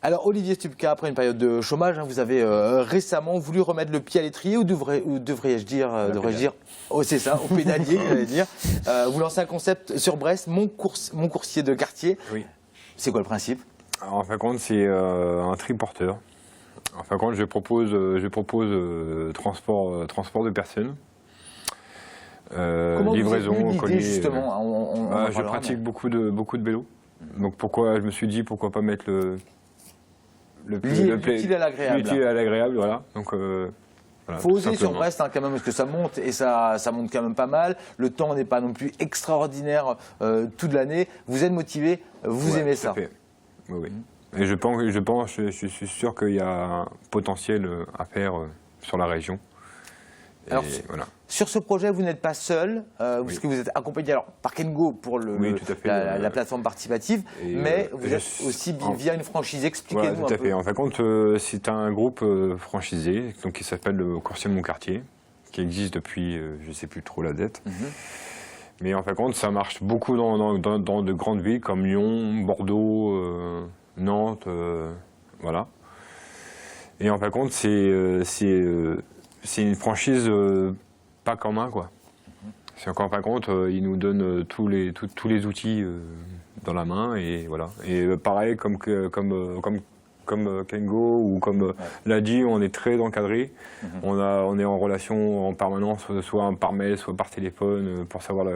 Alors Olivier Stupka, après une période de chômage, vous avez récemment voulu remettre le pied à l'étrier, ou devrais-je dire, oh c'est ça, au pédalier, j'allais dire. Vous lancez un concept sur Brest, mon coursier de quartier. Oui. C'est quoi le principe? Alors, en fin de compte, c'est un triporteur. En fin de compte, je propose transport de personnes. Comment livraison, vous avez eu l'idée, colis, justement je pratique beaucoup de vélo. Donc je me suis dit pourquoi pas mettre l'utile à l'agréable. L'utile à l'agréable, voilà. Donc voilà, faut oser sur Brest quand même, parce que ça monte, et ça monte quand même pas mal. Le temps n'est pas non plus extraordinaire toute l'année. Vous êtes motivé, vous aimez ça. Oui, oui. Et je suis sûr qu'il y a un potentiel à faire sur la région. Alors, voilà. Sur ce projet, vous n'êtes pas seul, puisque vous êtes accompagné par Kengo pour la plateforme participative, mais vous êtes aussi via une franchise. Expliquez-nous un peu. Tout à fait. En fin de compte, c'est un groupe franchisé qui s'appelle le Coursier de mon quartier, qui existe depuis, je ne sais plus trop la date. Mais en fin de compte, ça marche beaucoup dans de grandes villes comme Lyon, Bordeaux, Nantes, voilà. Et en fin de compte, c'est une franchise pas commun, quoi. C'est qu'en fin de compte, ils nous donnent tous les outils dans la main, et voilà. Et pareil, comme Kengo ou comme l'a dit, on est très encadré. On est en relation en permanence, soit par mail, soit par téléphone, pour savoir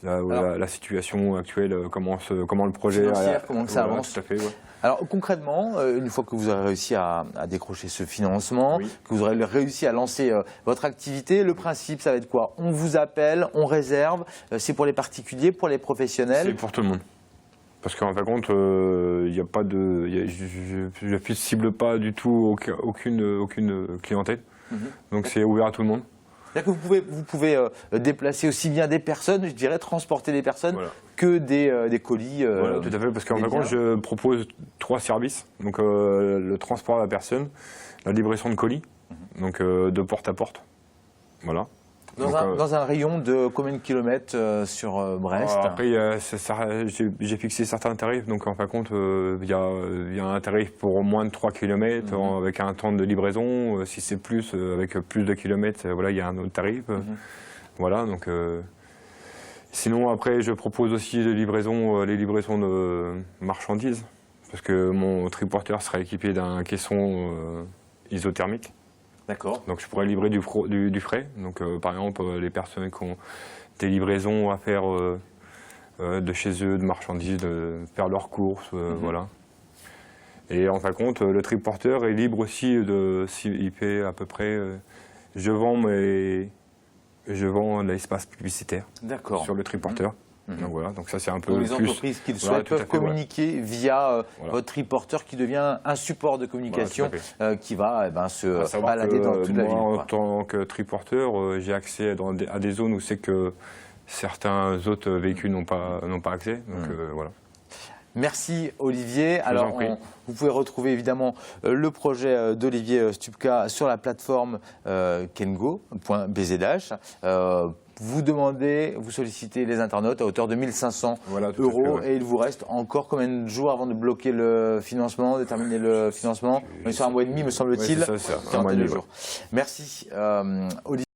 la situation actuelle, comment le projet financière, comment ça avance. Tout à fait, ouais. Alors concrètement, une fois que vous aurez réussi à décrocher ce financement, que vous aurez réussi à lancer votre activité, le principe, ça va être quoi? On vous appelle, on réserve, c'est pour les particuliers, pour les professionnels? C'est pour tout le monde. Parce qu'en fin de compte, y a pas je ne cible pas du tout aucune clientèle. Donc c'est ouvert à tout le monde. C'est-à-dire que vous pouvez déplacer aussi bien des personnes, je dirais, transporter des personnes, que des colis. Voilà, tout à fait, parce qu'en fin de compte, je propose 3 services. Donc le transport à la personne, la livraison de colis, donc de porte à porte. Voilà. Dans un rayon de combien de kilomètres sur Brest? Après, j'ai fixé certains tarifs, donc en fin de compte, il y a un tarif pour moins de 3 km avec un temps de livraison. Si c'est plus, avec plus de kilomètres, voilà, il y a un autre tarif. Voilà, donc, sinon, après, je propose aussi les livraisons de marchandises, parce que mon triporteur sera équipé d'un caisson isothermique. D'accord. Donc je pourrais livrer du frais. Donc par exemple, les personnes qui ont des livraisons à faire de chez eux, de marchandises, de faire leurs courses, voilà. Et en fin de compte, le triporteur est libre aussi s'il fait à peu près. Je vends l'espace publicitaire sur le triporteur. Donc voilà, donc ça c'est un peu les entreprises qui le souhaitent peuvent communiquer via votre triporteur, qui devient un support de communication qui va se balader dans toute la ville. Moi, en tant que triporteur, j'ai accès à des zones où c'est que certains autres véhicules n'ont pas accès. Donc voilà. Merci Olivier. Alors vous pouvez retrouver évidemment le projet d'Olivier Stupka sur la plateforme kengo.bzh. Vous sollicitez les internautes à hauteur de 1 500 €, et il vous reste encore combien de jours avant de bloquer le financement, de terminer le financement? On est sur un mois et demi, me semble-t-il. C'est ça, un mois et demi. Merci Olivier.